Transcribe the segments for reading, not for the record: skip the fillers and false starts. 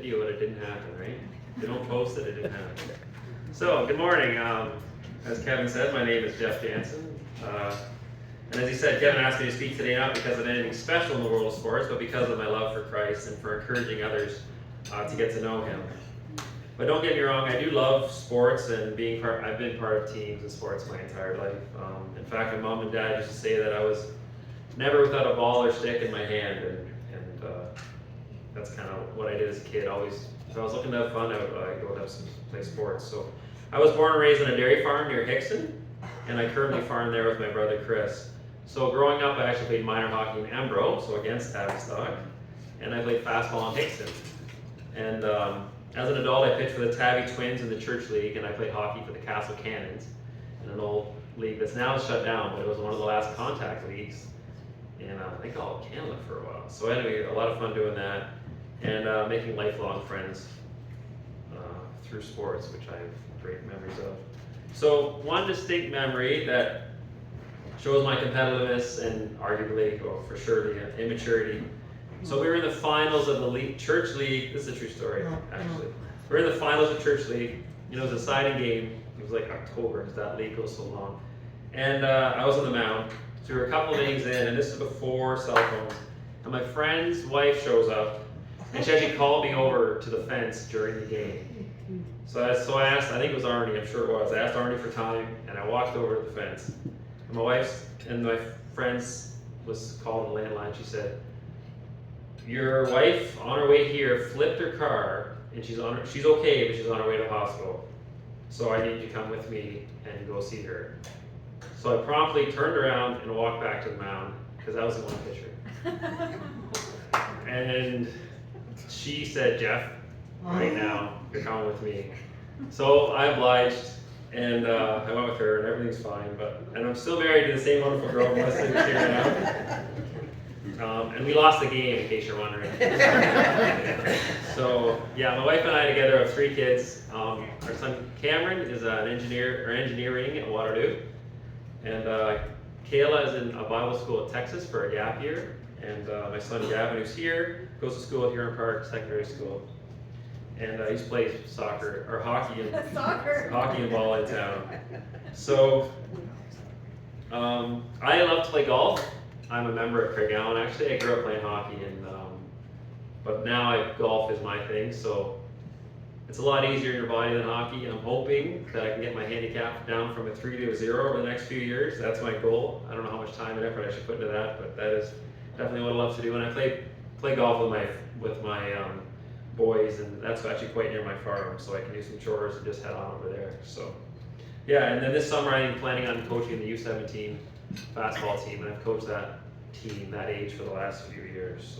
video it, it didn't happen, right? If they don't post it, it didn't happen. So, good morning. As Kevin said, my name is Jeff Jansen. And as he said, Kevin asked me to speak today not because of anything special in the world of sports, but because of my love for Christ and for encouraging others to get to know Him. But don't get me wrong, I do love sports and I've been part of teams and sports my entire life. In fact, my mom and dad used to say that I was never without a ball or stick in my hand, and that's kind of what I did as a kid. Always, if I was looking to have fun, I would go have some play sports. So I was born and raised on a dairy farm near Hickson, and I currently farm there with my brother Chris. So growing up, I actually played minor hockey in Embro, so against Tavistock, and I played fastball in Hickson. And as an adult, I pitched for the Tavi Twins in the church league, and I played hockey for the Castle Cannons in an old league that's now shut down, but it was one of the last contact leagues in I think all of Canada for a while. So anyway, a lot of fun doing that, and making lifelong friends through sports, which I have great memories of. So one distinct memory that shows my competitiveness and arguably, or for sure, the immaturity. So we were in the finals of the church league. This is a true story, actually. We were in the finals of church league. You know, it was a deciding game. It was like October, because that league goes so long. And I was on the mound. So we were a couple of innings in, and this is before cell phones. And my friend's wife shows up, and she actually called me over to the fence during the game. So I asked, I think it was Arnie, I'm sure it was. I asked Arnie for time, and I walked over to the fence. And my friend's was called a landline. She said, "Your wife on her way here flipped her car, and she's okay, but she's on her way to the hospital. So I need you to come with me and go see her." So I promptly turned around and walked back to the mound, because I was the one pitcher. And she said, "Jeff, right now, you're coming with me." So I obliged, and I went with her, and everything's fine. And I'm still married to the same wonderful girl from West Indies here now. And we lost the game, in case you're wondering. So yeah, my wife and I together have 3 kids. Our son Cameron is engineering at Waterloo, and Kayla is in a Bible school at Texas for a gap year, and my son Gavin, who's here, goes to school at Huron Park Secondary School, and he's played soccer or hockey and hockey and ball in town. So I love to play golf. I'm a member of Craig Allen. Actually, I grew up playing hockey, but now golf is my thing. So it's a lot easier in your body than hockey. I'm hoping that I can get my handicap down from a 3 to a 0 over the next few years. That's my goal. I don't know how much time and effort I should put into that, but that is definitely what I love to do. And I play golf with my boys, and that's actually quite near my farm, so I can do some chores and just head on over there. So yeah, and then this summer I'm planning on coaching the U17 basketball team, and I've coached that team, that age, for the last few years.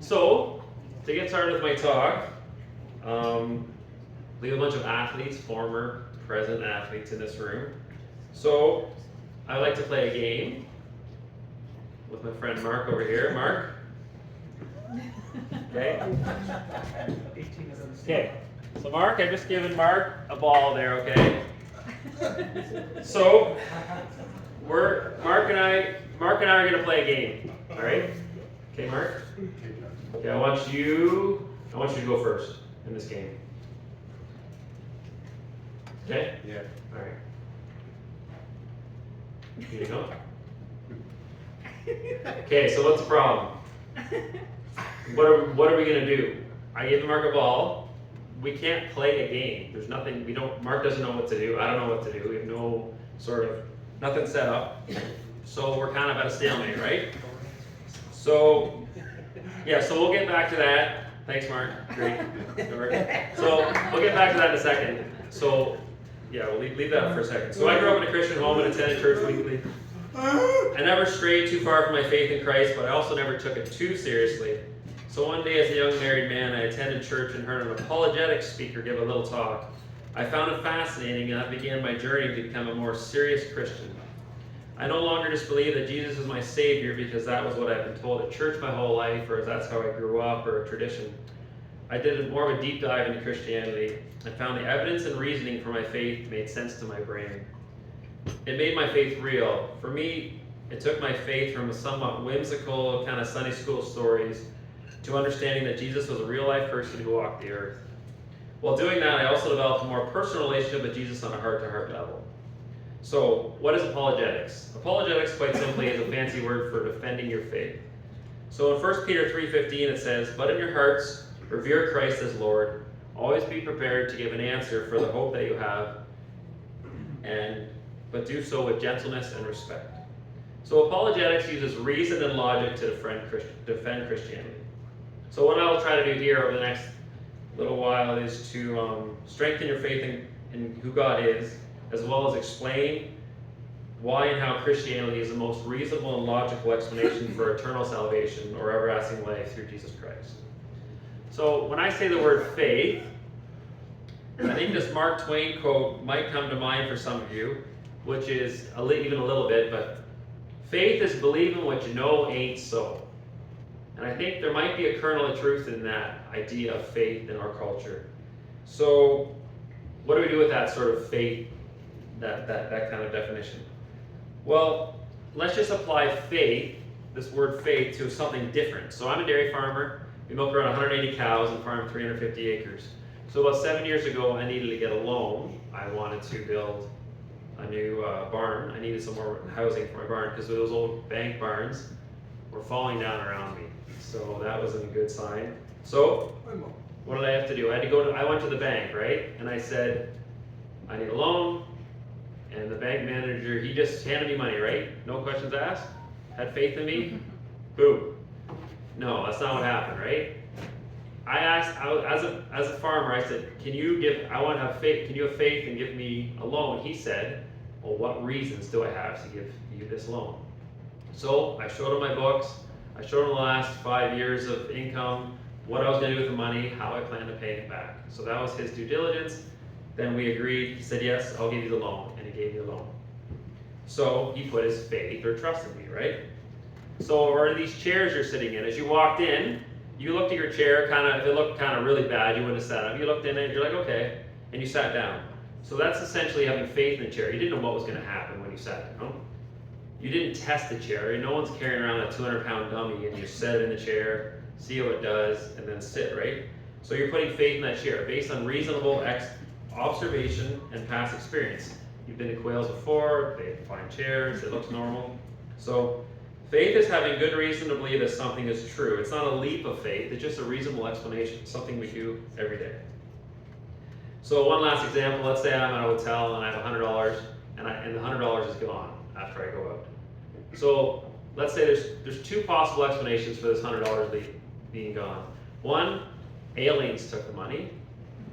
So to get started with my talk, we have a bunch of athletes, former, present athletes in this room. So I like to play a game with my friend Mark over here. Mark? Okay. Okay. So Mark, I've just given Mark a ball there, okay? So Mark and I are gonna play a game. Alright? Okay, Mark? Okay, I want you to go first in this game. Okay? Yeah. Alright. Here you go. Okay, so what's the problem? What are we gonna do? I gave Mark a ball. We can't play a game. There's nothing, Mark doesn't know what to do. I don't know what to do. We have no nothing set up. So we're kind of at a stalemate, right? So, yeah, so we'll get back to that. Thanks, Mark. Great. So we'll get back to that in a second. So, yeah, we'll leave that for a second. So I grew up in a Christian home and attended church weekly. I never strayed too far from my faith in Christ, but I also never took it too seriously. So one day as a young married man, I attended church and heard an apologetics speaker give a little talk. I found it fascinating, and I began my journey to become a more serious Christian. I no longer just believe that Jesus is my Savior because that was what I've been told at church my whole life, or that's how I grew up, or a tradition. I did more of a deep dive into Christianity. I found the evidence and reasoning for my faith made sense to my brain. It made my faith real. For me, it took my faith from a somewhat whimsical kind of Sunday school stories to understanding that Jesus was a real-life person who walked the earth. While doing that, I also developed a more personal relationship with Jesus on a heart-to-heart level. So, what is apologetics? Apologetics, quite simply, is a fancy word for defending your faith. So in 1 Peter 3:15 it says, "But in your hearts revere Christ as Lord. Always be prepared to give an answer for the hope that you have, but do so with gentleness and respect." So apologetics uses reason and logic to defend Christianity. So what I'll try to do here over the next little while is to strengthen your faith in who God is, as well as explain why and how Christianity is the most reasonable and logical explanation for eternal salvation or everlasting life through Jesus Christ. So when I say the word faith, I think this Mark Twain quote might come to mind for some of you, which is even a little bit, but faith is believing what you know ain't so. And I think there might be a kernel of truth in that idea of faith in our culture. So what do we do with that sort of faith, that kind of definition? Well, let's just apply faith, this word faith, to something different. So I'm a dairy farmer. We milk around 180 cows and farm 350 acres. So about 7 years ago, I needed to get a loan. I wanted to build a new barn. I needed some more housing for my barn because those old bank barns were falling down around me. So that wasn't a good sign. So what did I have to do? I went to the bank, right? And I said, I need a loan. And the bank manager, he just handed me money, right? No questions asked? Had faith in me? Boom. No, that's not what happened, right? I asked, as a farmer, I said, can you have faith and give me a loan? He said, well, what reasons do I have to give you this loan? So I showed him my books. I showed him the last 5 years of income, what I was going to do with the money, how I plan to pay it back. So that was his due diligence. Then we agreed. He said, yes, I'll give you the loan. And he gave me the loan. So he put his faith or trust in me, right? So where are these chairs you're sitting in? As you walked in, you looked at your chair, if it looked kind of really bad, you wouldn't have sat up. You looked in it, you're like, okay, and you sat down. So that's essentially having faith in the chair. You didn't know what was going to happen when you sat down. You didn't test the chair. No one's carrying around a 200-pound dummy, and you set it in the chair, see how it does, and then sit, right? So you're putting faith in that chair based on reasonable observation and past experience. You've been to Quails before, they find chairs, it looks normal. So faith is having good reason to believe that something is true. It's not a leap of faith, it's just a reasonable explanation, something we do every day. So one last example, let's say I'm at a hotel and I have $100 and the $100 is gone after I go out. So let's say there's two possible explanations for this $100 being gone. One, aliens took the money,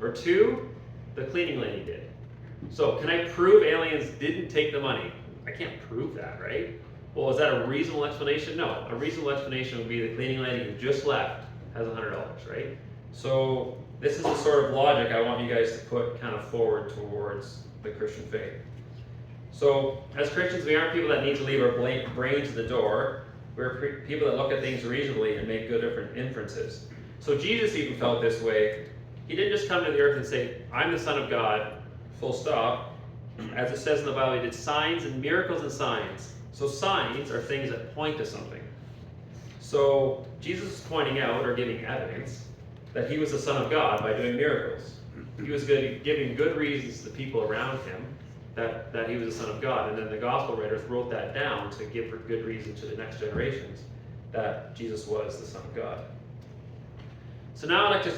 or two, the cleaning lady did. So can I prove aliens didn't take the money? I can't prove that, right? Well, is that a reasonable explanation? No. A reasonable explanation would be the cleaning lady who just left has $100, right? So this is the sort of logic I want you guys to put kind of forward towards the Christian faith. So as Christians, we aren't people that need to leave our brains at the door. We're people that look at things reasonably and make good different inferences. So Jesus even felt this way. He didn't just come to the earth and say, I'm the Son of God, full stop. As it says in the Bible, he did signs and miracles and signs. So signs are things that point to something. So Jesus is pointing out or giving evidence that he was the Son of God by doing miracles. He was giving good reasons to the people around him that he was the Son of God. And then the gospel writers wrote that down to give good reason to the next generations that Jesus was the Son of God. So now I'd like to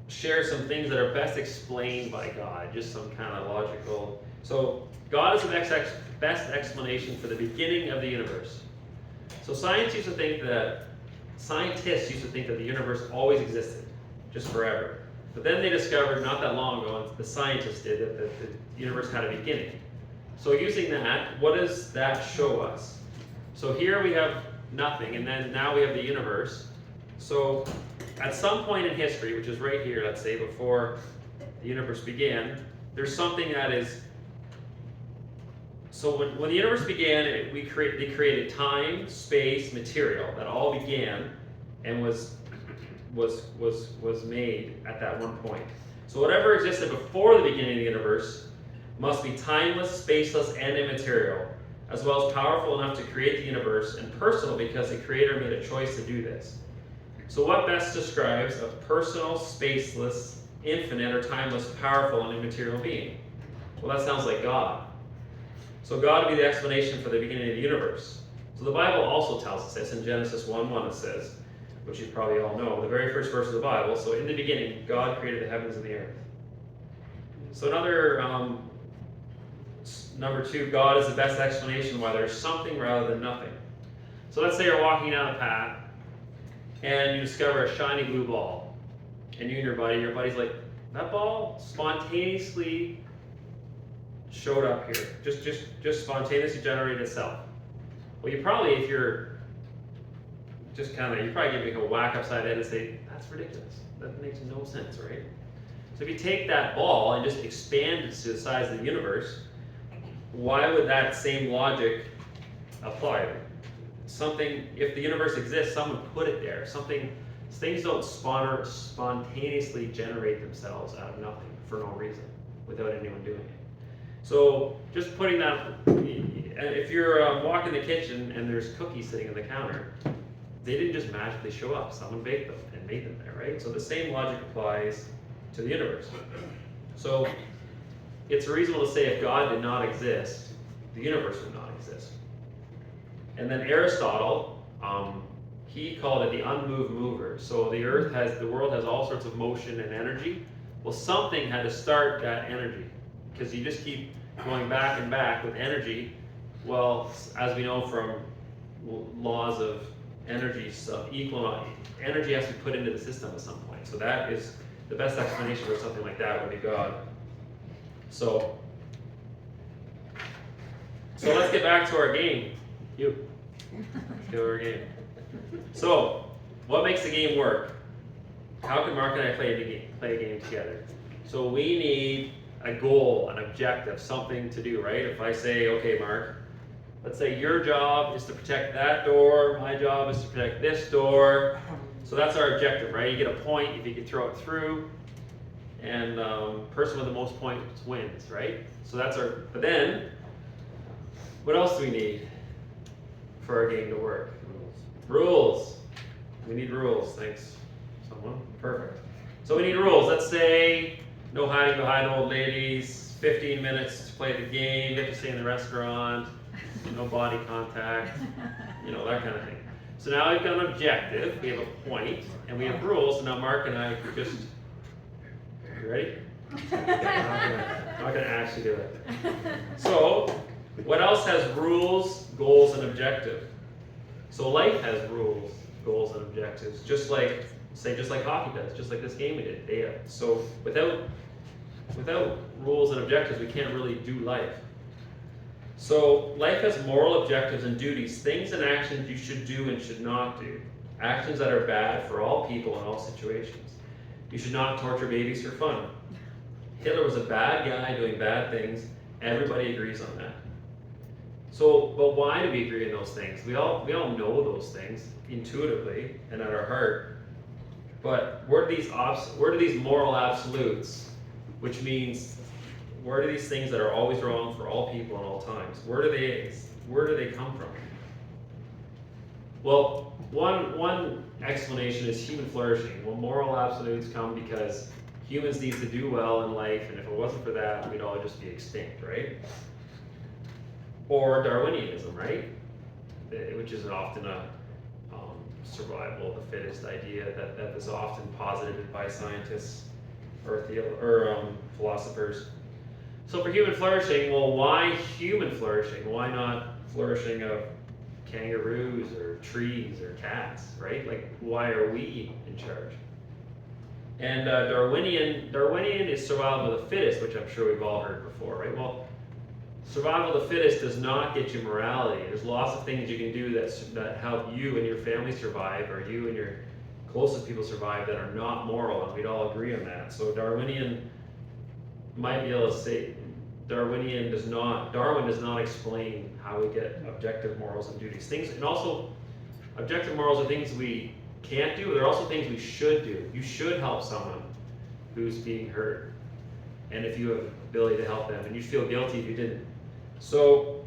share some things that are best explained by God, just some kind of logical. So God is the best explanation for the beginning of the universe. So scientists used to think that the universe always existed, just forever. But then they discovered not that long ago, and the scientists did, that the universe had a beginning. So using that, what does that show us? So here we have nothing, and then now we have the universe. So at some point in history, which is right here, let's say, before the universe began, there's something that is. So when the universe began, they created time, space, material that all began and was made at that one point. So whatever existed before the beginning of the universe must be timeless, spaceless, and immaterial, as well as powerful enough to create the universe, and personal because the Creator made a choice to do this. So what best describes a personal, spaceless, infinite, or timeless, powerful, and immaterial being? Well, that sounds like God. So God would be the explanation for the beginning of the universe. So the Bible also tells us this. In Genesis 1:1 it says, which you probably all know, the very first verse of the Bible, so in the beginning, God created the heavens and the earth. So number 2, God is the best explanation why there's something rather than nothing. So let's say you're walking down a path, and you discover a shiny blue ball. And you and your buddy's like, that ball spontaneously showed up here. Just spontaneously generated itself. Well, you probably, if you're you probably give me a whack upside the head and say, that's ridiculous. That makes no sense, right? So if you take that ball and just expand it to the size of the universe, why would that same logic apply? If the universe exists, someone put it there. Things don't spontaneously generate themselves out of nothing for no reason, without anyone doing it. So just putting that, if you're walking the kitchen and there's cookies sitting on the counter, they didn't just magically show up. Someone baked them and made them there, right? So the same logic applies to the universe. So it's reasonable to say if God did not exist, the universe would not exist. And then Aristotle, he called it the unmoved mover. So the world has all sorts of motion and energy. Well, something had to start that energy, because you just keep going back and back with energy. Well, as we know from laws of energy, energy has to be put into the system at some point. So that is the best explanation for something like that would be God. So let's get back to our game. Let's get to our game. So, what makes the game work? How can Mark and I play a game together? So we need a goal, an objective, something to do, right? If I say, okay, Mark, let's say your job is to protect that door, my job is to protect this door. So that's our objective, right? You get a point if you can throw it through, and person with the most points wins, right? So that's but then, what else do we need for our game to work? Rules. We need rules, thanks someone. Perfect. So we need rules. Let's say no hiding behind old ladies, 15 minutes to play the game, get to stay in the restaurant, no body contact, that kind of thing. So now we've got an objective, we have a point, and we have rules, and now Mark and I just, you ready? I'm not going to actually do it. So, what else has rules, goals, and objective? So life has rules, goals, and objectives, just like hockey does, just like this game we did. So without rules and objectives, we can't really do life. So life has moral objectives and duties, things and actions you should do and should not do. Actions that are bad for all people in all situations. You should not torture babies for fun. Hitler was a bad guy doing bad things. Everybody agrees on that. So, but why do we agree on those things? We all know those things intuitively and at our heart. But where do these moral absolutes, which means where do these things that are always wrong for all people at all times, where do they come from? Well, one explanation is human flourishing. Well, moral absolutes come because humans need to do well in life, and if it wasn't for that, we'd all just be extinct, right? Or Darwinianism, right? Which is often a survival of the fittest idea that is often posited by scientists or philosophers. So for human flourishing, well, why human flourishing? Why not flourishing of kangaroos or trees or cats, right? Like, why are we in charge? And Darwinian is survival of the fittest, which I'm sure we've all heard before, right? Well, survival of the fittest does not get you morality. There's lots of things you can do that help you and your family survive, or you and your closest people survive, that are not moral, and we'd all agree on that. So Darwinian might be able to say Darwin does not explain how we get objective morals and duties. And also objective morals are things we can't do, but they're also things we should do. You should help someone who's being hurt, and if you have the ability to help them, and you'd feel guilty if you didn't. So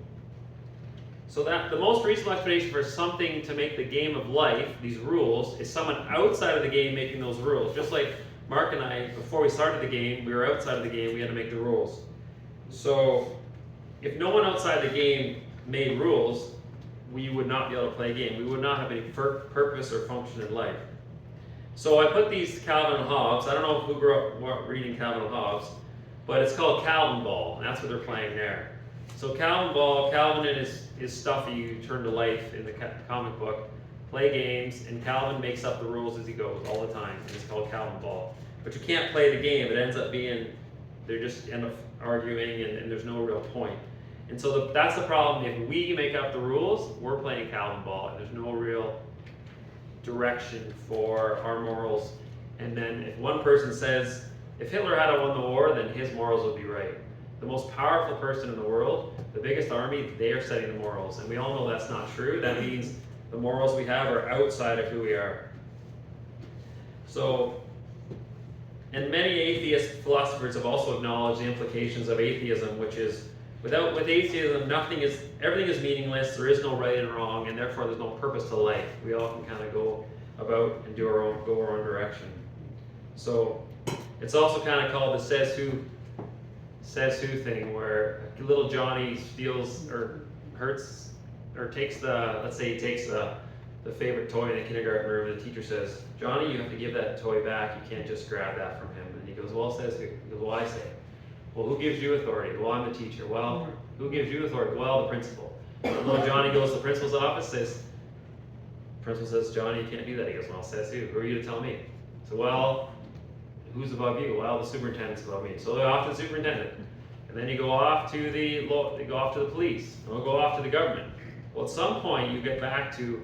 So that the most reasonable explanation for something to make the game of life, these rules, is someone outside of the game making those rules. Just like Mark and I, before we started the game, we were outside of the game, we had to make the rules. So if no one outside the game made rules, we would not be able to play a game. We would not have any purpose or function in life. So I put these Calvin and Hobbes. I don't know who grew up reading Calvin and Hobbes, but it's called Calvin Ball, and that's what they're playing there. So Calvin Ball, Calvin and his stuff you turn to life in the comic book, play games, and Calvin makes up the rules as he goes all the time, and it's called Calvin Ball. But you can't play the game. It ends up being, they just end up arguing, and there's no real point. And so that's the problem. If we make up the rules, we're playing Calvin Ball, and there's no real direction for our morals. And then if one person says, if Hitler had won the war, then his morals would be right. The most powerful person in the world, the biggest army, they are setting the morals. And we all know that's not true. That means the morals we have are outside of who we are. So, and many atheist philosophers have also acknowledged the implications of atheism, which is, with atheism, everything is meaningless, there is no right and wrong, and therefore there's no purpose to life. We all can kind of go about and go our own direction. So, it's also kind of called the says who thing, where little Johnny steals or hurts or takes let's say he takes the favorite toy in the kindergarten room, and the teacher says, Johnny, you have to give that toy back, you can't just grab that from him. And he goes, well, says who? He goes, well, I say. Well, who gives you authority? Well, I'm the teacher. Well, who gives you authority? Well, the principal. And little Johnny goes to the principal's office, the principal says, Johnny, you can't do that. He goes, well, says who? Who are you to tell me? So, well, who's above you? Well, the superintendent's above me. So they're off to the superintendent. And then you go off to the police. And we'll go off to the government. Well, at some point, you get back to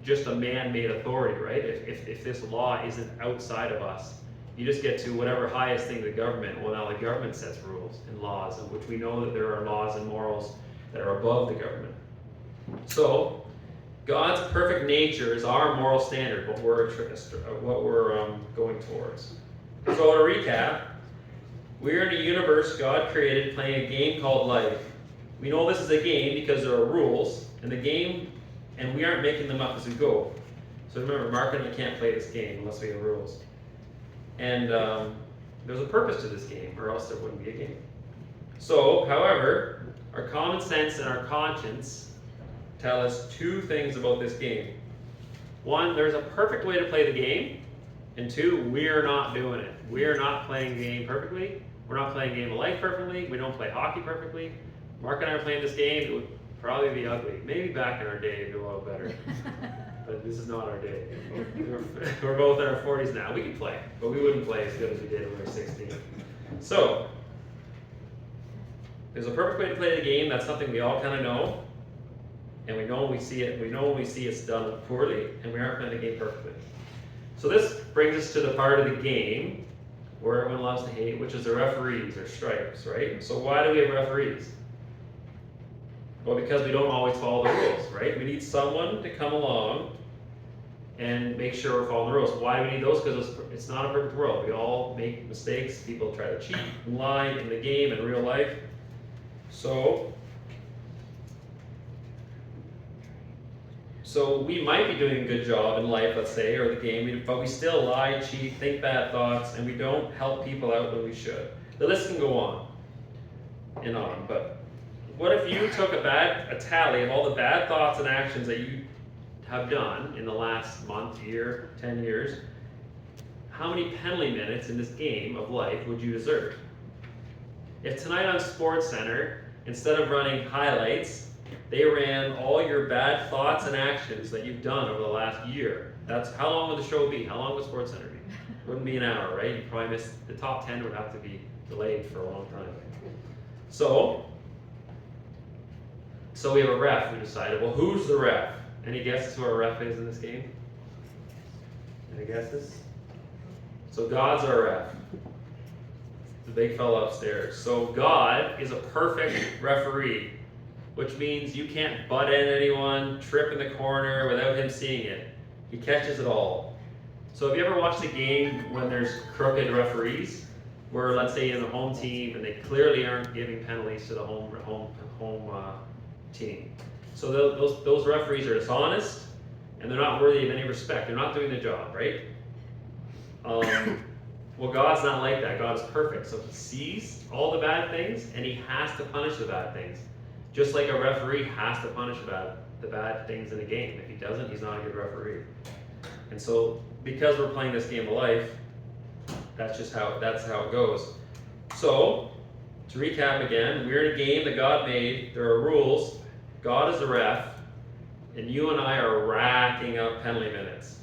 just a man-made authority, right? If this law isn't outside of us, you just get to whatever highest thing, the government. Well, now the government sets rules and laws, in which we know that there are laws and morals that are above the government. So, God's perfect nature is our moral standard, what we're going towards. So to recap, we're in a universe God created playing a game called life. We know this is a game because there are rules, and we aren't making them up as we go. So remember, Mark and I can't play this game unless we have rules. And there's a purpose to this game, or else there wouldn't be a game. So, however, our common sense and our conscience tell us two things about this game. One, there's a perfect way to play the game, and two, we're not doing it. We're not playing the game perfectly. We're not playing the game of life perfectly. We don't play hockey perfectly. Mark and I are playing this game. It would probably be ugly. Maybe back in our day it'd be a little better. But this is not our day. We're both in our 40s now. We can play, but we wouldn't play as good as we did when we were 16. So, there's a perfect way to play the game. That's something we all kind of know. And we know when we see it. We know when we see it's done poorly, and we aren't playing the game perfectly. So this brings us to the part of the game where everyone loves to hate, which is the referees or stripes, right? So why do we have referees? Well, because we don't always follow the rules, right? We need someone to come along and make sure we're following the rules. Why do we need those? Because it's not a perfect world. We all make mistakes. People try to cheat and lie in the game in real life. So we might be doing a good job in life, let's say, or the game, but we still lie, cheat, think bad thoughts, and we don't help people out when we should. The list can go on and on, but what if you took a tally of all the bad thoughts and actions that you have done in the last month, year, 10 years? How many penalty minutes in this game of life would you deserve? If tonight on SportsCenter, instead of running highlights, they ran all your bad thoughts and actions that you've done over the last year. That's how long would the show be? How long would SportsCenter be? It wouldn't be an hour, right? You'd probably miss the top 10 would have to be delayed for a long time. So we have a ref. We decided, well, who's the ref? Any guesses who our ref is in this game? Any guesses? So God's our ref. The big fella upstairs. So God is a perfect referee, which means you can't butt in anyone, trip in the corner without him seeing it. He catches it all. So have you ever watched a game when there's crooked referees, where let's say in the home team and they clearly aren't giving penalties to the home team, So those referees are dishonest, and they're not worthy of any respect. They're not doing their job, right? Well, God's not like that. God is perfect. So he sees all the bad things, and he has to punish the bad things. Just like a referee has to punish the bad things in a game. If he doesn't, he's not a good referee. And so, because we're playing this game of life, that's how it goes. So, to recap again, we're in a game that God made. There are rules. God is the ref, and you and I are racking up penalty minutes.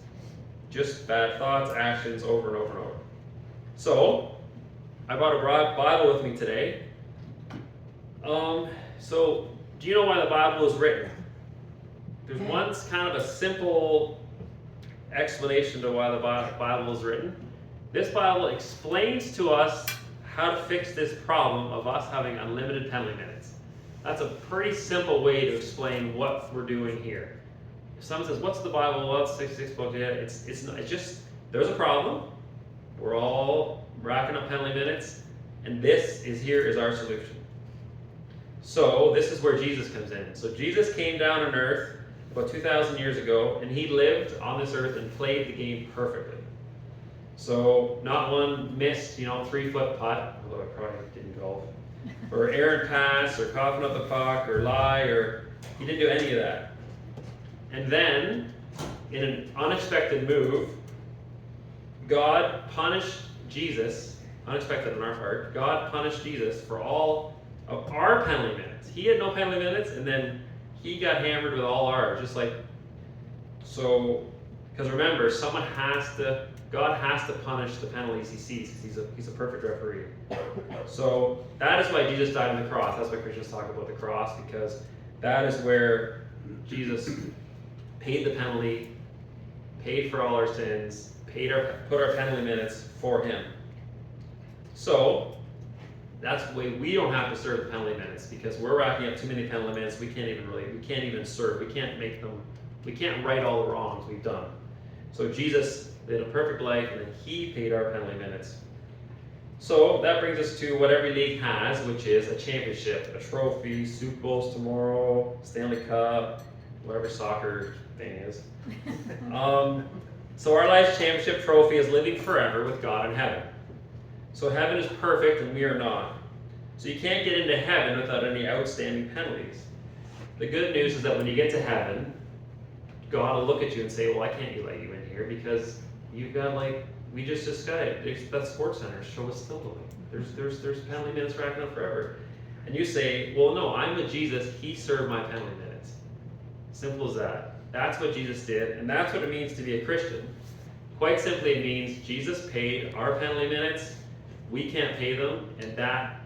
Just bad thoughts, actions, over and over and over. So, I brought a Bible with me today. So, do you know why the Bible was written? There's one kind of a simple explanation to why the Bible was written. This Bible explains to us how to fix this problem of us having unlimited penalty minutes. That's a pretty simple way to explain what we're doing here. If someone says, "What's the Bible?" Well, it's 66 books. Yeah, it's just there's a problem. We're all racking up penalty minutes, and this is our solution. So this is where Jesus comes in. So Jesus came down on earth about 2,000 years ago, and he lived on this earth and played the game perfectly. So not one missed, 3-foot putt, although I probably didn't golf, or errant pass, or coughing up the puck, or lie, or he didn't do any of that. And then, in an unexpected move, God punished Jesus, unexpected on our part, God punished Jesus for all of our penalty minutes. He had no penalty minutes, and then he got hammered with all ours, just like, so, because remember, God has to punish the penalties he sees, because he's a perfect referee. So, that is why Jesus died on the cross. That's why Christians talk about the cross, because that is where Jesus paid the penalty, paid for all our sins, put our penalty minutes for him. So, that's the way we don't have to serve the penalty minutes, because we're racking up too many penalty minutes. We can't even serve. We can't right all the wrongs we've done. So Jesus lived a perfect life, and then he paid our penalty minutes. So that brings us to what every league has, which is a championship, a trophy, Super Bowls tomorrow, Stanley Cup, whatever soccer thing is. So our life's championship trophy is living forever with God in heaven. So heaven is perfect and we are not. So you can't get into heaven without any outstanding penalties. The good news is that when you get to heaven, God will look at you and say, "Well, I can't let you in here because you've got we just discussed that Sports Center show us still doing. There's penalty minutes racking up forever." And you say, "Well, no, I'm with Jesus. He served my penalty minutes." Simple as that. That's what Jesus did, and that's what it means to be a Christian. Quite simply, it means Jesus paid our penalty minutes. We can't pay them, and that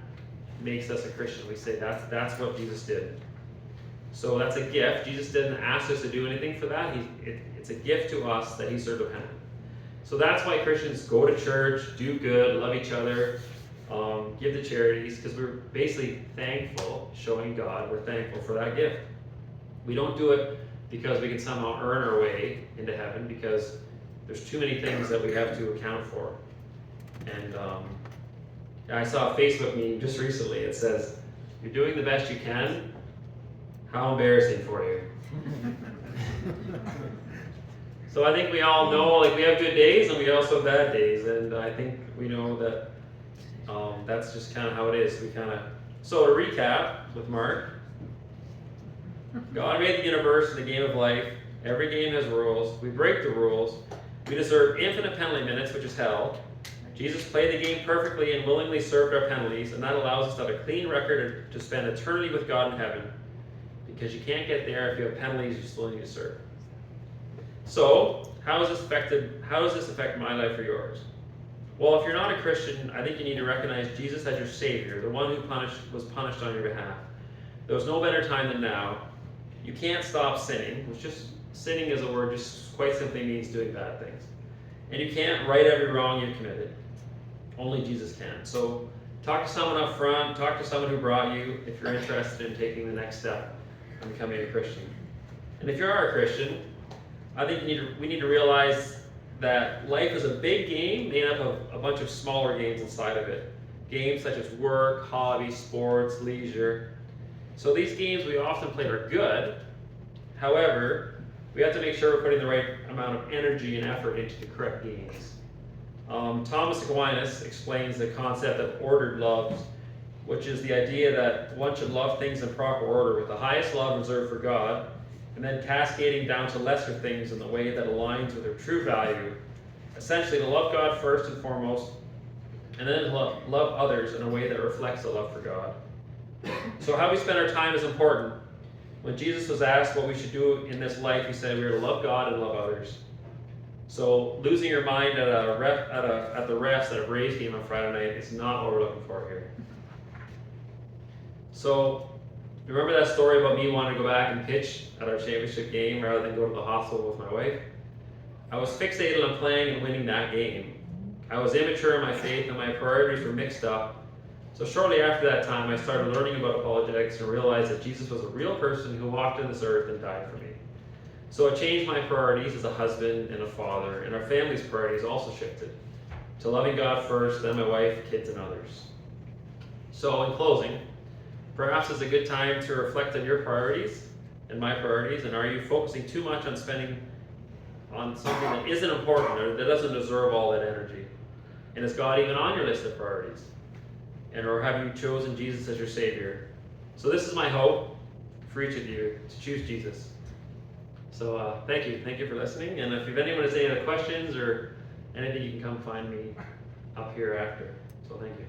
makes us a Christian. We say that's what Jesus did. So that's a gift. Jesus didn't ask us to do anything for that. It's a gift to us that he served a penalty. So that's why Christians go to church, do good, love each other, give to charities, because we're basically thankful, showing God we're thankful for that gift. We don't do it because we can somehow earn our way into heaven, because there's too many things that we have to account for. And I saw a Facebook meme just recently. It says, "You're doing the best you can. How embarrassing for you." So I think we all know, we have good days and we also have bad days, and I think we know that that's just kind of how it is. So to recap with Mark, God made the universe and the game of life. Every game has rules. We break the rules. We deserve infinite penalty minutes, which is hell. Jesus played the game perfectly and willingly served our penalties, and that allows us to have a clean record to spend eternity with God in heaven, because you can't get there if you have penalties you still need to serve. So, how does this affect my life or yours? Well, if you're not a Christian, I think you need to recognize Jesus as your Savior, the one who was punished on your behalf. There was no better time than now. You can't stop sinning, sinning is a word just quite simply means doing bad things. And you can't right every wrong you've committed. Only Jesus can. So talk to someone up front, talk to someone who brought you if you're interested in taking the next step and becoming a Christian. And if you are a Christian, I think we need to realize that life is a big game made up of a bunch of smaller games inside of it. Games such as work, hobbies, sports, leisure. So these games we often play are good, However, we have to make sure we're putting the right amount of energy and effort into the correct gains. Thomas Aquinas explains the concept of ordered love, which is the idea that one should love things in proper order, with the highest love reserved for God, and then cascading down to lesser things in the way that aligns with their true value. Essentially, to love God first and foremost, and then love others in a way that reflects the love for God. So how we spend our time is important. When Jesus was asked what we should do in this life, he said we are to love God and love others. So losing your mind at the refs at a Braves game on Friday night is not what we're looking for here. So remember that story about me wanting to go back and pitch at our championship game rather than go to the hospital with my wife? I was fixated on playing and winning that game. I was immature in my faith and my priorities were mixed up. So shortly after that time, I started learning about apologetics and realized that Jesus was a real person who walked on this earth and died for me. So it changed my priorities as a husband and a father, and our family's priorities also shifted to loving God first, then my wife, kids, and others. So in closing, perhaps it's a good time to reflect on your priorities and my priorities, and are you focusing too much on spending on something that isn't important or that doesn't deserve all that energy? And is God even on your list of priorities? And or have you chosen Jesus as your Savior? So this is my hope for each of you, to choose Jesus. So thank you for listening. And if anyone has any other questions or anything, you can come find me up here after. So thank you.